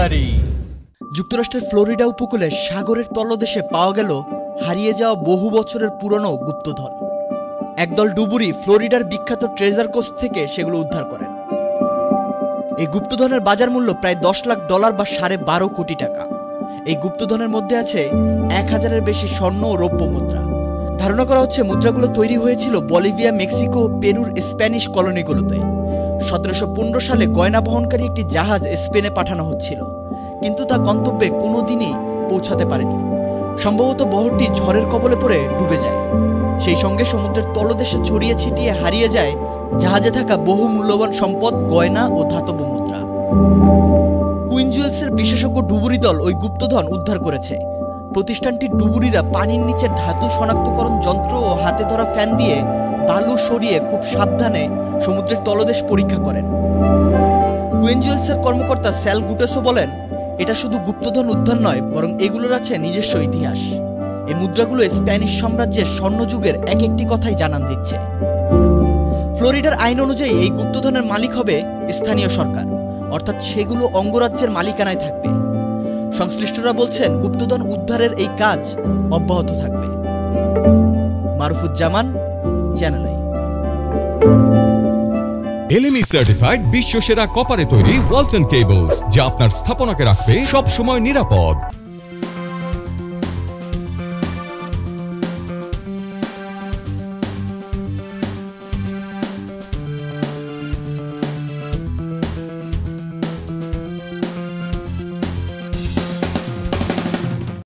জারি। যুক্তরাষ্ট্রের ফ্লোরিডা উপকূলে সাগরের তলদেশে পাওয়া গেল হারিয়ে যাওয়া বহু বছরের পুরনো গুপ্তধন। একদল ডুবুরি ফ্লোরিডার বিখ্যাত ট্রেজার কোস্ট থেকে সেগুলো উদ্ধার করেন। এই গুপ্তধনের বাজার মূল্য প্রায় $10 লাখ বা 12.5 কোটি টাকা। এই গুপ্তধনের মধ্যে আছে 1000-এর বেশি স্বর্ণ ও রৌপ্য মুদ্রা। ধারণা করা হচ্ছে মুদ্রাগুলো তৈরি হয়েছিল বলিভিয়া, মেক্সিকো ও পেরুর স্প্যানিশ কলোনিগুলোতে। 1715 সালে গয়না বহনকারী একটি জাহাজ স্পেনে পাঠানো হচ্ছিল, কিন্তু তা গন্তব্যে কোনোদিনই পৌঁছাতে পারেনি। সম্ভবত বহরটি ঝড়ের কবলে পড়ে ডুবে যায়। সেই সঙ্গে সমুদ্রের তলদেশে ছড়িয়ে ছিটিয়ে হারিয়ে যায় জাহাজে থাকা বহু মূল্যবান সম্পদ, গয়না ও ধাতব মুদ্রা। কুইন জুয়েলসের বিশেষজ্ঞ ডুবুরি দল ওই গুপ্তধন উদ্ধার করেছে। প্রতিষ্ঠানটির ডুবুরিরা পানির নিচের ধাতু শনাক্তকরণ যন্ত্র ও হাতে ধরা ফ্যান দিয়ে বালু সরিয়ে খুব সাবধানে সমুদ্রের তলদেশ পরীক্ষা করেন। কুইন জুয়েলসের কর্মকর্তা স্যাল গুটেসো বলেন, এটা শুধু গুপ্তধন উদ্ধার নয়, বরং এগুলোর আছে নিজস্ব ইতিহাস। এই মুদ্রাগুলো স্প্যানিশ সাম্রাজ্যের স্বর্ণযুগের এক একটি কথাই জানান দিচ্ছে। ফ্লোরিডার আইন অনুযায়ী এই গুপ্তধনের মালিক হবে স্থানীয় সরকার, অর্থাৎ সেগুলো অঙ্গরাজ্যের মালিকানায় থাকবে। সংশ্লিষ্টরা বলছেন, গুপ্তধন উদ্ধারের এই কাজ অব্যাহত থাকবে। মারুফুজ্জামান, চ্যানেল আই। এলএমই সার্টিফাইড বিশ্বসেরা কপারে তৈরি ওয়ালটন কেবলস, যা আপনার স্থাপনাকে রাখবে সব সময় নিরাপদ।